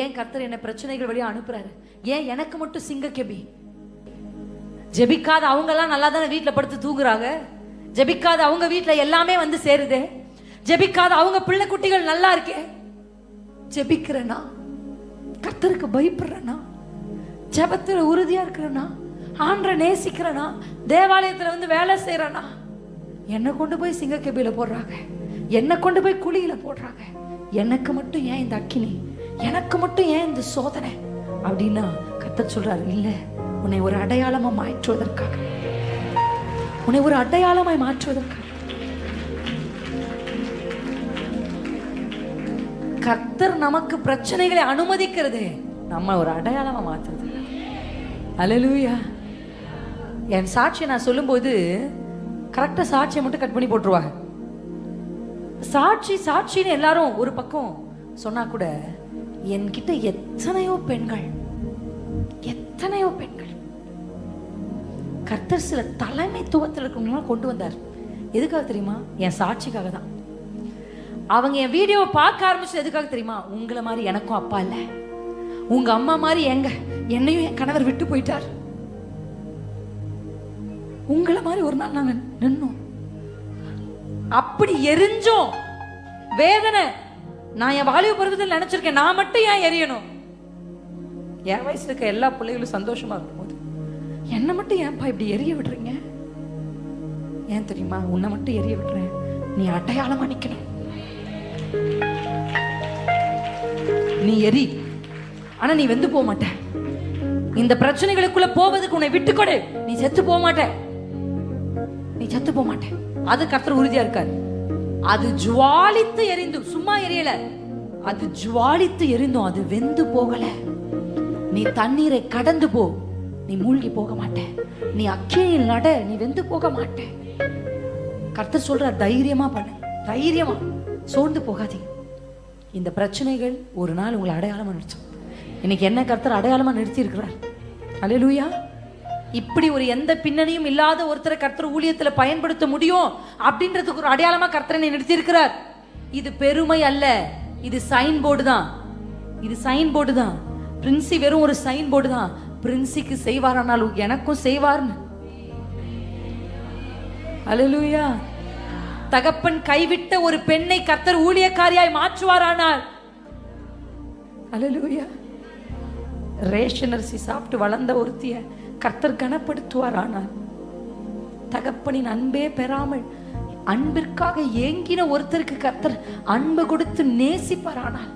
ஏன் கர்த்தர் என்ன பிரச்சனைகள் வழியா அனுப்புறாரு? ஏன் எனக்கு மட்டும் சிங்க கெபி? ஜெபிக்காத அவங்க எல்லாம் நல்லா தானே வீட்டுல படுத்து தூங்குறாங்க. ஜெபிக்காத அவங்க வீட்டுல எல்லாமே வந்து சேருதே. ஜெபிக்காத அவங்க பிள்ளை குட்டிகள் நல்லா இருக்கே. ஜெபிக்கிறேனா, கர்த்தருக்கு பயப்படுறேனா, ஜெபத்துல உறுதியா இருக்கிறேனா, ஆண்டவரை நேசிக்கிறேனா, தேவாலயத்துல வந்து வேலை செய்யறேனா, என்னை கொண்டு போய் சிங்க கெபியில போடுறாங்க, என்னை கொண்டு போய் குழியில போடுறாங்க. எனக்கு மட்டும் ஏன் இந்த அக்கினி, எனக்கு மட்டும் ஏன் இந்த சோதனை அப்படின்னா கர்த்தர் சொல்றாரு, இல்ல, உன்னை ஒரு அடையாளமா மாற்றுவதற்காக, உன்னை ஒரு அடையாளமாய் மாற்றுவதற்காக. கர்த்தர் நமக்கு பிரச்சனைகளை அனுமதிக்கிறது நம்ம ஒரு அடையாளமா மாற்றுறது. அல்லேலூயா. என் சாட்சியை நான் சொல்லும்போது கரெக்டா சாட்சியை மட்டும் கட் பண்ணி போட்டுருவாங்க. சாட்சி சாட்சின்னு எல்லாரும் ஒரு பக்கம் சொன்னா கூட என்கிட்ட எத்தனையோ பெண்கள் கர்த்தர் சில தலைமைத்துவத்தில் இருக்கவங்களாம் கொண்டு வந்தார். எதுக்காக தெரியுமா? என் சாட்சிக்காக தான். அவங்க என் வீடியோவை பார்க்க ஆரம்பிச்சது எதுக்காக தெரியுமா? உங்களை மாதிரி எனக்கும் அப்பா இல்லை, உங்க அம்மா மாதிரி என்னையும் என் கணவர் விட்டு போயிட்டார், உங்களை மாதிரி ஒரு நாள் நாங்க நின்னோம், அப்படி எரிஞ்சோம். வேதனை நான் என் வாலிப பருவத்தில் நினைச்சிருக்கேன், நான் மட்டும் ஏன் எரியணும்? என் வயசுல இருக்க எல்லா பிள்ளைகளும் சந்தோஷமா இருக்கும் போது என்னை மட்டும் ஏன்பா இப்படி எரிய விடுறீங்க? ஏன் தெரியுமா? உன்னை மட்டும் எரிய விடுறேன், நீ அடையாளமா நிக்கணும். நீ எரி, ஆனா நீ வெந்து போக மாட்ட. இந்த பிரச்சனைகளுக்குள்ள போவதுக்கு உன்னை விட்டுக்கொடு, நீ செத்து போக மாட்ட, நீ செத்து போக மாட்ட. அது கர்த்தர் உறுதியா இருக்காரு. அது ஜுவாலித்து எரிந்தும், சும்மா எரியல, அது ஜுவாலித்து எரிந்தும் அது வெந்து போகல. நீ தண்ணீரை கடந்து போ, நீ மூழ்கி போக மாட்ட. நீ அக்கினியில் நட, நீ வெந்து போக மாட்ட. கர்த்தர் சொல்ற தைரியமா பண்ணு, தைரியமா, சோர்ந்து போகாதீங்க. இந்த பிரச்சனைகள் ஒரு நாள் உங்களை அடையாளமா நிறுத்தும். இன்னைக்கு என்ன கர்த்தர் அடையாளமா நிறுத்தி இருக்கிறார். அல்லேலூயா. இப்படி ஒரு எந்த பின்னணியும் இல்லாத ஒருத்தரை கர்த்தர் ஊழியத்துல பயன்படுத்த முடியும் அப்படின்றதுக்கு ஒரு அடையாளமா கர்த்தரை நிறுத்தி இருக்கிறார். இது பெருமை அல்ல, இது சைன் போர்டு தான். இது சைன் போர்டு தான். பிரின்சி வெறும் ஒரு சைன் போர்டு தான். பிரின்சிக்கு செய்வாரானாலும் எனக்கும் செய்வார்னு. அல்லேலூயா. தகப்பன் கைவிட்ட ஒரு பெண்ணை கர்த்தர் ஊழியக்காரியாய் மாற்றுவாரானால், அல்லேலூயா, ரேஷன் அரிசி சாப்பிட்டு வளர்ந்த ஒருத்திய கர்த்தர் கனப்படுத்துவாரானால், தகப்பனின் அன்பே பெறாமல் அன்பிற்காக ஏங்கின ஒருத்தருக்கு கர்த்தர் அன்பு கொடுத்து நேசிப்பாரானால்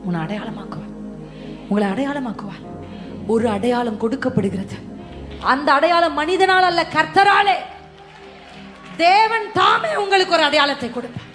உன்னை அடையாளமாக்குவார், உங்களை அடையாளமாக்குவார். ஒரு அடையாளம் கொடுக்கப்படுகிறது. அந்த அடையாளம் மனிதனால் அல்ல, கர்த்தராலே. தேவன் தாமே உங்களுக்கு ஒரு அடையாளத்தை கொடுப்பார்.